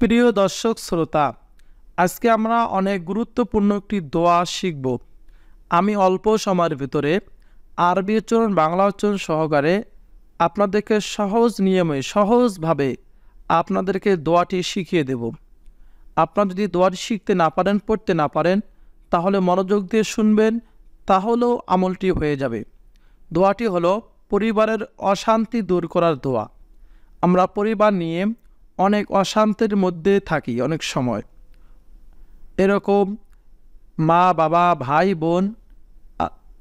প্রিয় দর্শক শ্রোতা, আজকে আমরা অনেক গুরুত্বপূর্ণ একটি দোয়া শিখব। আমি অল্প সময়ের ভিতরে আরবি উচ্চারণ, বাংলা উচ্চারণ সহকারে আপনাদেরকে সহজ নিয়মে সহজভাবে আপনাদেরকে দোয়াটি শিখিয়ে দেব। আপনারা যদি দোয়াটি শিখতে না পারেন, পড়তে না পারেন, তাহলে মনোযোগ দিয়ে শুনবেন, তাহলেও আমলটি হয়ে যাবে। দোয়াটি হলো পরিবারের অশান্তি দূর করার দোয়া। আমরা পরিবার নিয়ে অনেক অশান্তির মধ্যে থাকি। অনেক সময় এরকম মা বাবা ভাই বোন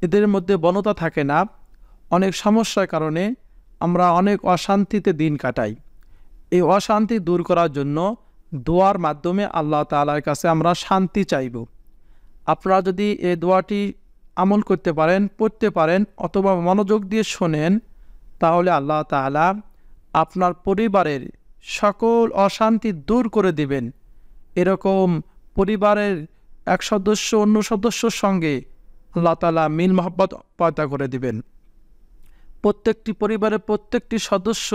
এদের মধ্যে বনতা থাকে না। অনেক সমস্যার কারণে আমরা অনেক অশান্তিতে দিন কাটাই। এই অশান্তি দূর করার জন্য দোয়ার মাধ্যমে আল্লাহ তাআলার কাছে আমরা শান্তি চাইব। আপনারা যদি এই দোয়াটি আমল করতে পারেন, পড়তে পারেন, অথবা মনোযোগ দিয়ে শোনেন, তাহলে আল্লাহ তাআলা আপনার পরিবারের সকল অশান্তি দূর করে দিবেন। এরকম পরিবারের এক সদস্য অন্য সদস্যর সঙ্গে আল্লাহ তাআলা মিল মহব্বত পয়দা করে দিবেন। প্রত্যেকটি পরিবারের প্রত্যেকটি সদস্য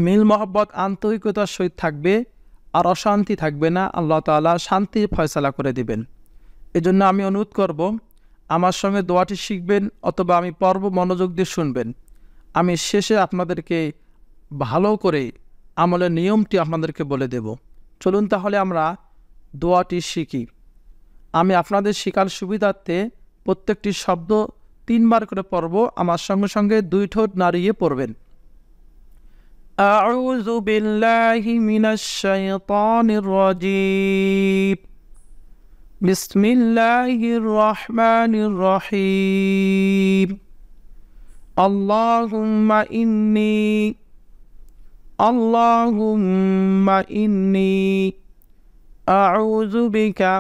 মিল মহব্বত আন্তরিকতার সহিত থাকবে, আর অশান্তি থাকবে না। আল্লাহ তাআলা শান্তির ফয়সালা করে দিবেন। এজন্য আমি অনুরোধ করব, আমার সঙ্গে দোয়াটি শিখবেন অথবা আমি পর্ব মনোযোগ দিয়ে শুনবেন। আমি শেষে আপনাদেরকে ভালো করে আমলের নিয়মটি আপনাদেরকে বলে দেব। চলুন তাহলে আমরা দোয়াটি শিখি। আমি আপনাদের শেখার সুবিধার্থে প্রত্যেকটি শব্দ 3 বার করে পড়ব। আমার সঙ্গে সঙ্গে 2 ঠোঁট নাড়িয়ে পড়বেন। আউযু বিল্লাহি মিনাশ শাইতানির রাজীম। বিসমিল্লাহির রহমানির রহিম। আল্লাহুম্মা ইন্নী আউযু বিকা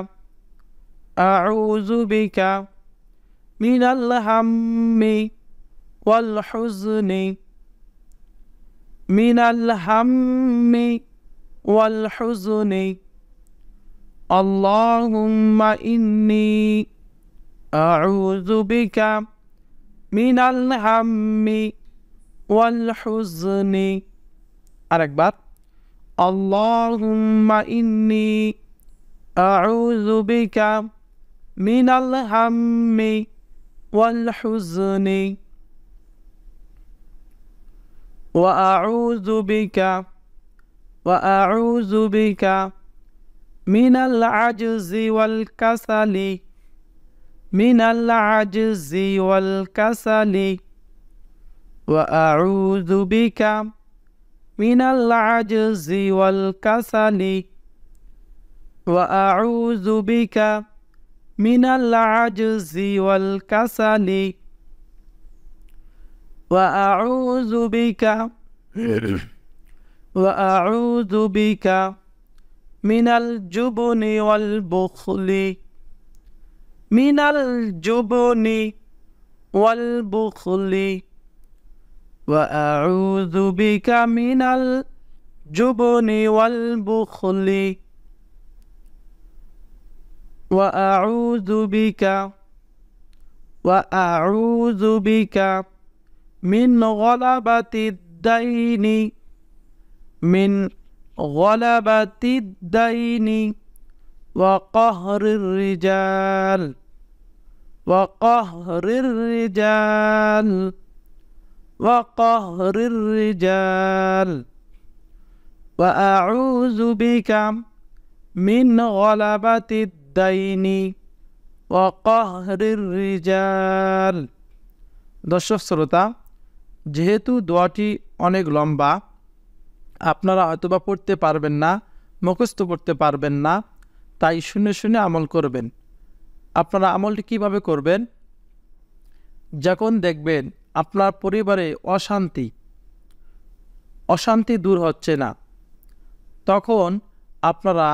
মিনাল হাম্মি ওয়াল হুজনি। আল্লাহুম্মা ইন্নী আউযু বিকা মিনাল হাম্মি ওয়াল হুজনি। আরেকবার, আল্লাহুম্মা ইন্নী আউযু বিকা মিনাল হাম্মি ওয়াল হুজনি ওয়া আউযু বিকা মিনাল আজজি ওয়াল কাসালি ওয়া আউযু বিকা মিনাল আজজি ওয়াল কাসালি ওয়া আউযু বিকা মিনাল আজজি ওয়াল কাসালি ওয়া আউযু বিকা মিনাল জুবনি ওয়াল বুখলি ওয়া আউযু বিকা মিনাল জুবনি ওয়াল বুখলি ওয়া আউযু বিকা মিন গলাবাতিদ দাইনি ওয়া কাহরির রিজাল ওয়া আউযু বিকা মিন গলাবাতিদ দাইনি ওয়া কাহরির রিজাল। দর্শক শ্রোতা, যেহেতু দোয়াটি অনেক লম্বা, আপনারা হয়তোবা পড়তে পারবেন না, মুখস্থ করতে পারবেন না, তাই শুনে শুনে আমল করবেন। আপনারা আমলটি কিভাবে করবেন? যখন দেখবেন আপনার পরিবারে অশান্তি দূর হচ্ছে না, তখন আপনারা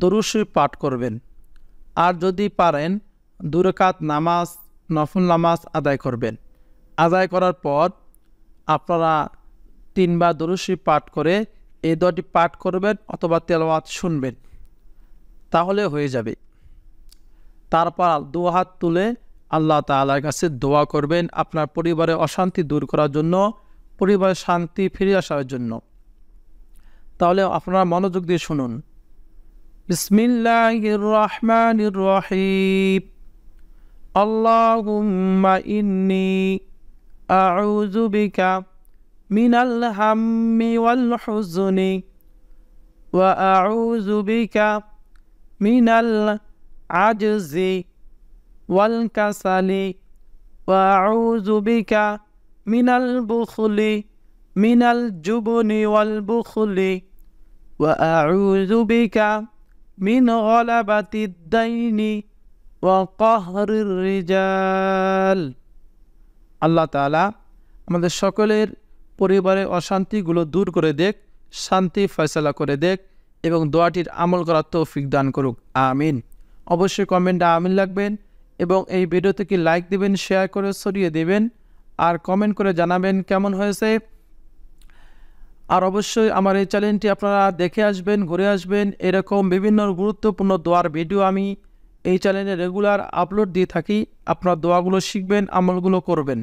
দরুদ শরীফ পাঠ করবেন। আর যদি পারেন 2 রাকাত নামাজ, নফল নামাজ আদায় করবেন। আদায় করার পর আপনারা 3 বার দরুদ শরীফ পাঠ করে এই দোয়াটি পাঠ করবেন অথবা তেলাওয়াত শুনবেন, তাহলে হয়ে যাবে। তারপর 2 হাত তুলে আল্লাহ তাআলার কাছে দোয়া করবেন আপনার পরিবারের অশান্তি দূর করার জন্য, পরিবারের শান্তি ফিরে আসার জন্য। তাহলে আপনারা মনোযোগ দিয়ে শুনুন। বিসমিল্লাহির রহমানির রহিম। আল্লাহুম্মা ইন্নী আউযু বিকা মিনাল হাম্মি ওয়াল হুজনি ওয়া আউযু বিকা মিনাল আজজি ওয়াল কাসালি ওয়া আউযু বিকা মিনাল বুখলি মিনাল জুবনি ওয়াল বুখলি ওয়া আউযু বিকা মিন গলাবাতিদ দাইনি ওয়া কাহরির রিজাল। আল্লাহ তাআলা আমাদের সকলের পরিবারের অশান্তিগুলো দূর করে দেখ, শান্তি ফয়সালা করে দেখ এবং দোয়াটির আমল করার তৌফিক দান করুক, আমিন। অবশ্যই কমেন্টে আমিন লাগবেন এবং এই ভিডিওতে কি লাইক দিবেন, শেয়ার করে ছড়িয়ে দেবেন আর কমেন্ট করে জানাবেন কেমন হয়েছে। আর অবশ্যই আমার এই চ্যানেলটি আপনারা দেখে আসবেন, ঘুরে আসবেন। এরকম বিভিন্ন গুরুত্বপূর্ণ দোয়ার ভিডিও আমি এই চ্যানেলে রেগুলার আপলোড দিয়ে থাকি। আপনারা দোয়াগুলো শিখবেন, আমলগুলো করবেন।